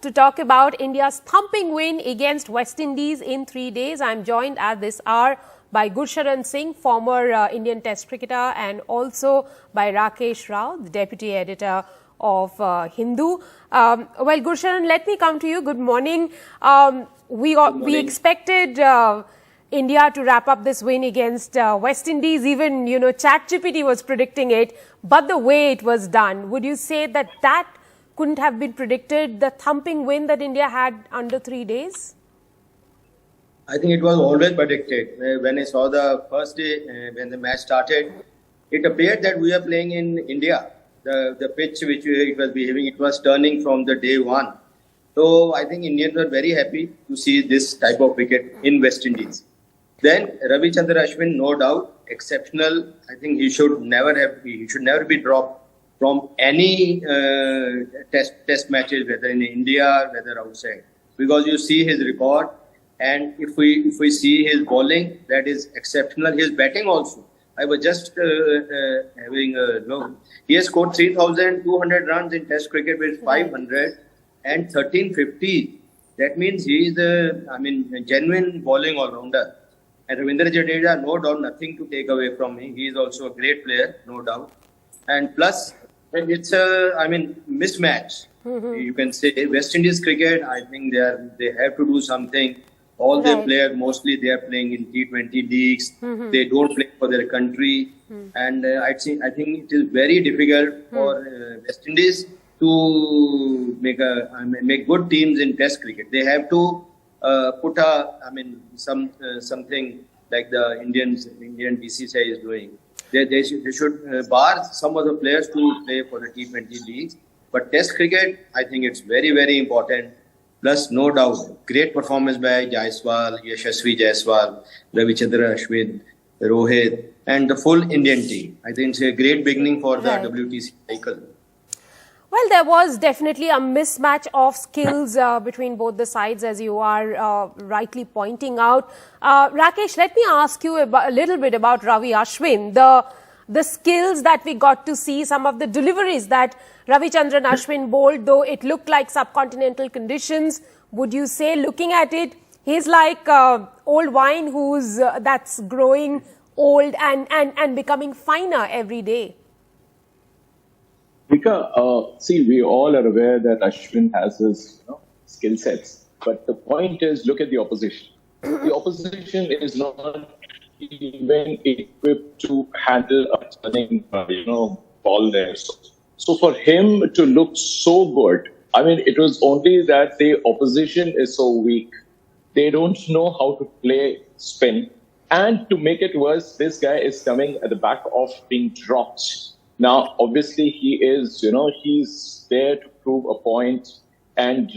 to talk about India's thumping win against West Indies in 3 days. I'm joined at this hour by Gursharan Singh, former Indian Test cricketer, and also by Rakesh Rao, the deputy editor of Hindu. Well, Gursharan, let me come to you. Good morning. We expected India to wrap up this win against West Indies. Even, ChatGPT was predicting it. But the way it was done, would you say that couldn't have been predicted, the thumping win that India had under 3 days? I think it was always predicted. When I saw the first day, when the match started, it appeared that we are playing in India. The pitch which it was behaving, it was turning from the day one. So I think Indians were very happy to see this type of wicket in West Indies. Then Ravichandran Ashwin, no doubt, exceptional. I think he should never be dropped from any test matches, whether in India, whether outside, because you see his record, and if we see his bowling, that is exceptional. His batting also. I was just having a look. He has scored 3,200 runs in Test cricket with 500 and 1350. That means he is a genuine bowling all-rounder. And Ravindra Jadeja, no doubt, nothing to take away from him. He is also a great player, no doubt. And plus, it's a mismatch. You can say West Indies cricket. I think they have to do something. All their players, mostly they are playing in T20 leagues. They don't play for their country, and I think it is very difficult for West Indies to make good teams in Test cricket. They have to put something like the Indian BCCI is doing. They should bar some of the players to play for the T20 leagues. But Test cricket, I think it's very, very important. Plus, no doubt, great performance by Jaiswal, Yashasvi Jaiswal, Ravichandran Ashwin, Rohit, and the full Indian team. I think it's a great beginning for the WTC cycle. Well, there was definitely a mismatch of skills between both the sides, as you are rightly pointing out. Rakesh, let me ask you a little bit about Ravi Ashwin. The skills that we got to see, some of the deliveries that Ravichandran Ashwin bowled, though it looked like subcontinental conditions, would you say, looking at it, he's like old wine that's growing old and becoming finer every day? Vika, see, we all are aware that Ashwin has his skill sets. But the point is, look at the opposition. The opposition is not even equipped to handle a turning, ball there. So for him to look so good, it was only that the opposition is so weak. They don't know how to play spin. And to make it worse, this guy is coming at the back of being dropped. Now, obviously, he is, he's there to prove a point. And,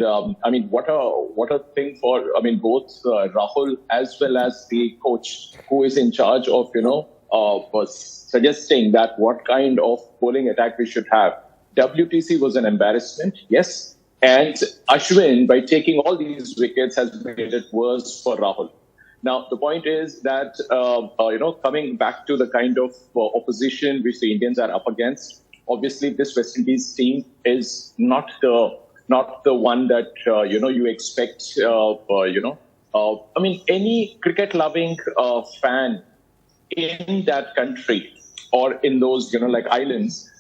what a thing for, both Rahul as well as the coach who is in charge of, was suggesting that what kind of bowling attack we should have. WTC was an embarrassment, yes. And Ashwin, by taking all these wickets, has made it worse for Rahul. Now, the point is that, coming back to the kind of opposition which the Indians are up against, obviously this West Indies team is not the one that, you expect, any cricket-loving fan in that country or in those, islands,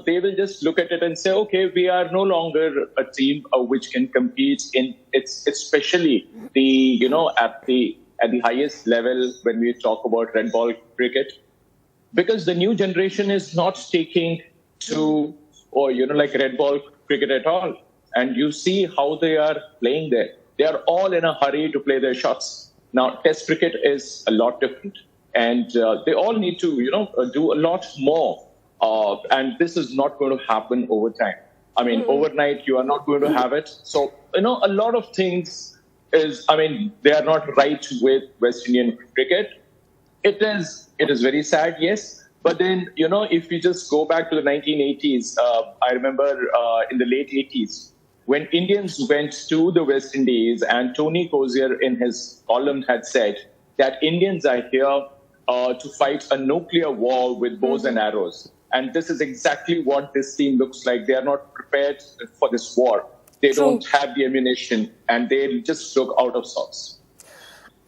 they will just look at it and say, okay, we are no longer a team which can compete in it's especially the, at the highest level when we talk about red ball cricket, because the new generation is not taking to, red ball cricket at all. And you see how they are playing there. They are all in a hurry to play their shots. Now, Test cricket is a lot different. And they all need to, do a lot more. And this is not going to happen over time. Overnight, you are not going to have it. So, a lot of things is, they are not right with West Indian cricket. It is very sad, yes. But then, if you just go back to the 1980s, I remember in the late 80s, when Indians went to the West Indies, and Tony Cozier in his column had said that Indians are here to fight a nuclear war with bows and arrows. And this is exactly what this team looks like. They are not prepared for this war. They True. don't have the ammunition, and they just look out of sorts.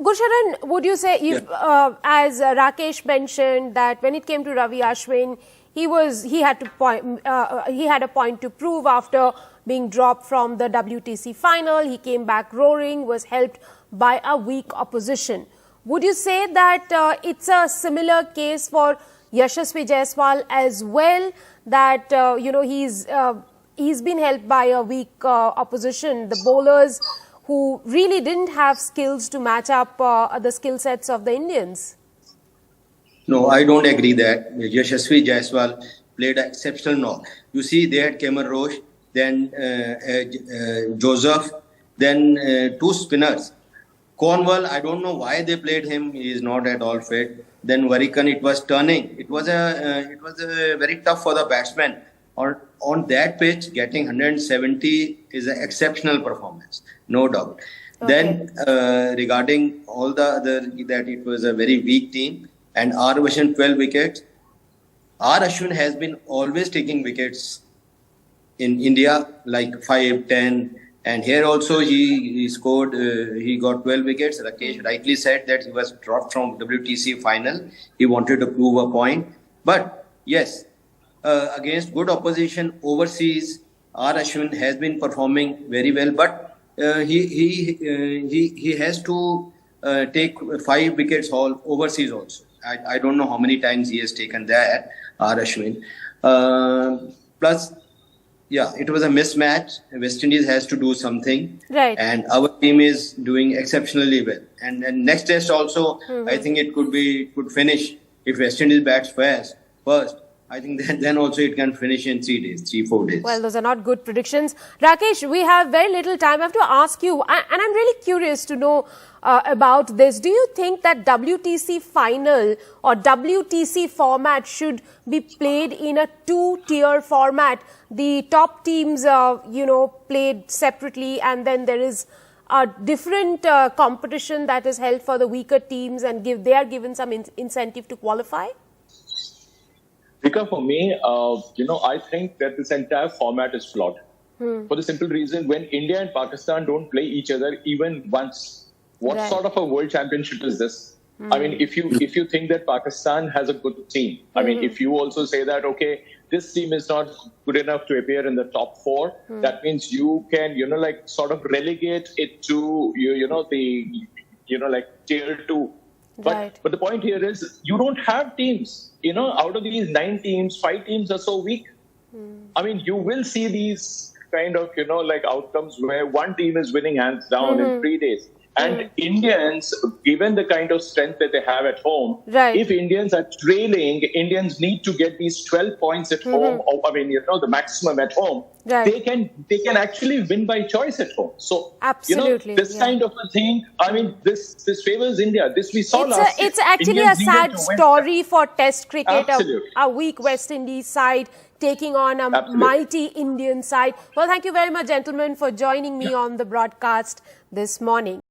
Gurcharan, would you say, if, as Rakesh mentioned, that when it came to Ravi Ashwin, he had a point to prove after being dropped from the WTC final. He came back roaring, was helped by a weak opposition. Would you say that it's a similar case for Yashasvi Jaiswal as well? That he's been helped by a weak opposition, the bowlers who really didn't have skills to match up the skill sets of the Indians? No, I don't agree that Yashasvi Jaiswal played an exceptional knock. You see, they had Kemar Roach, then Joseph, then two spinners. Cornwall, I don't know why they played him. He is not at all fit. Then Varikan, it was turning. It was a very tough for the batsman. On that pitch, getting 170 is an exceptional performance, no doubt. Okay. Then regarding all the other, that it was a very weak team, and R. Ashwin 12 wickets. R. Ashwin has been always taking wickets in India, like 5, 10. And here also he scored, he got 12 wickets. Rakesh rightly said that he was dropped from WTC final. He wanted to prove a point. But yes, against good opposition overseas, R. Ashwin has been performing very well. But he has to take 5 wickets all overseas also. I don't know how many times he has taken that, R. Ashwin. Plus, yeah, it was a mismatch. West Indies has to do something. Right. And our team is doing exceptionally well. And next test also, I think it could finish if West Indies bats first. I think then also it can finish in 3-4 days. Well, those are not good predictions. Rakesh, we have very little time. I have to ask you, and I'm really curious to know about this. Do you think that WTC final or WTC format should be played in a 2-tier format? The top teams, played separately, and then there is a different competition that is held for the weaker teams, and they are given some incentive to qualify? Because for me, I think that this entire format is flawed. For the simple reason, when India and Pakistan don't play each other even once, what sort of a world championship is this? I mean, if you think that Pakistan has a good team, I mean, if you also say that, okay, this team is not good enough to appear in the top 4, that means you can, sort of relegate it to, tier 2. But the point here is you don't have teams. Out of these 9 teams, 5 teams are so weak. I mean, you will see these kind of, outcomes where one team is winning hands down in 3 days. And Indians, given the kind of strength that they have at home, if Indians are trailing, Indians need to get these 12 points at home. Or, the maximum at home. They can actually win by choice at home. So, absolutely, this kind of a thing, I mean, this favors India. This we saw last year. It's actually Indians a sad story for Test cricket, a weak West Indies side taking on a mighty Indian side. Well, thank you very much, gentlemen, for joining me on the broadcast this morning.